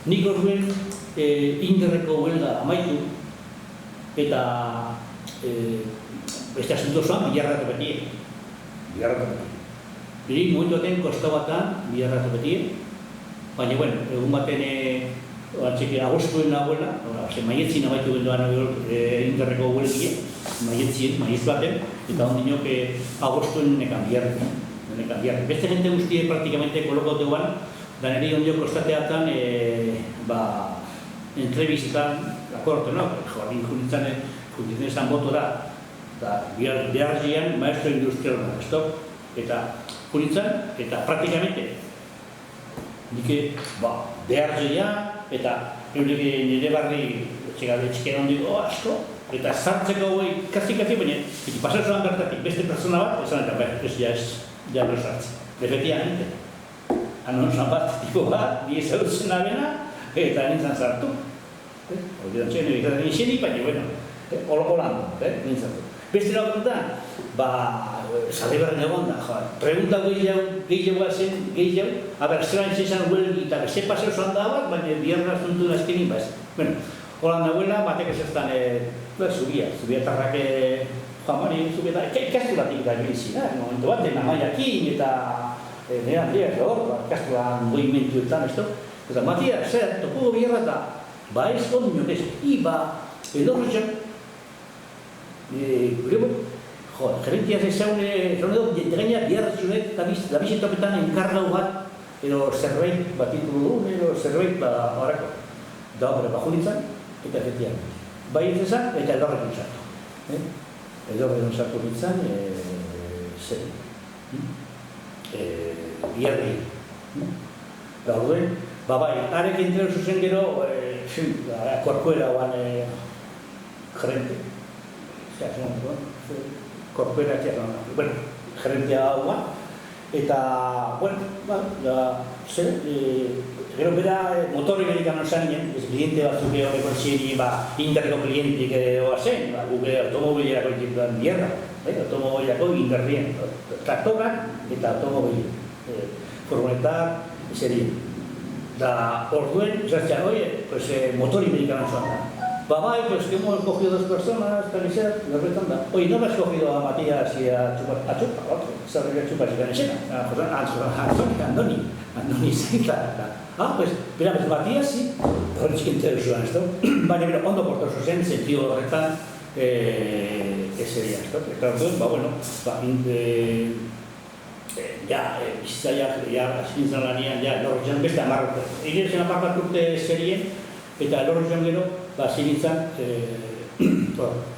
Nik orduen Inderreko huelga amaitu, eta beste asunto zoan bilarratu betie. Niri momentu baten kosta batan bilarratu betie, baina, bueno, egun baten agostuen nagoela, maietzin amaitu genduan Inderreko huelgie, maietz baten, eta ondinok agostuen nekan bilarratu. Beste gente guztie praktikamente kolokatu guan, da niri ondio kostateatan entrevistan, akorto, no? Joakin junitzen esan botora, eta behar zian maestro industrial da, eta junitzen, eta praktikamente nik behar zian, eta nire barri txikean ondiko asko, eta sartzeko goi kasi-kasi, baina pasatzen bertatik beste persona bat, esan eta ja no sartzen. Efectivamente. Anon bat, tipo bat, diez eutzen abena, eta nintzen sartu. Hori txen, egiten izeni, baina, bueno, holan, nintzen sartu. Beste laguntan, sale berren egon da, pregunta gehiago zen, zelan izan huelgi, eta ze paseo zoan da bat, baina biarra zuntu nazkenin, bueno, holan dagoela, batek ezertan, zubia Jamari, ikastulatik da bilizina, momentu bat, amaiakin eta nire Andriak hor, ikastulan movimentuetan, eta Matia, zer, topo bierra eta ez ondino, edorretxan, gerentia zezaun edo, gaina biarretxunek, da bizitopetan enkargau bat, edo zerbait batitu dugun, edo zerbait horako. Da hori, bajunitzen, eta efektian. Ez ezan, eta edorretxun sartu. Edorretxun sartu nintzen, zer. Biarri. Da hori, arek entero zuzen gero, korpuera oan gerente. Korpuera txerran, gerentea oan. Eta, zer, gero bera motorri berikan osan nien, kliente batzuk horreko txeri, Inderreko klientik oazen, guke automobilerako ikituan bierra, automobilako Inderrien, traktorak eta automobil, furgonetak, zerien. Da, orduen, zertxan, motori berikan osan da. Que hemos cogido dos personas, camiseta, la retan da. Oye, no me has cogido a Matías y a Chupa, otro, esa Chupa y Canesena, a Andoni, sí, claro. Mira, Matías sí, pero es que interesan esto. Vale, pero ondo portoso zen, sentido horretan, sería esto. Claro, ya, bizitza lanian, lortzen beste amarrote. Igertzen apartat urte serien, eta lortzen gero, zinitzen,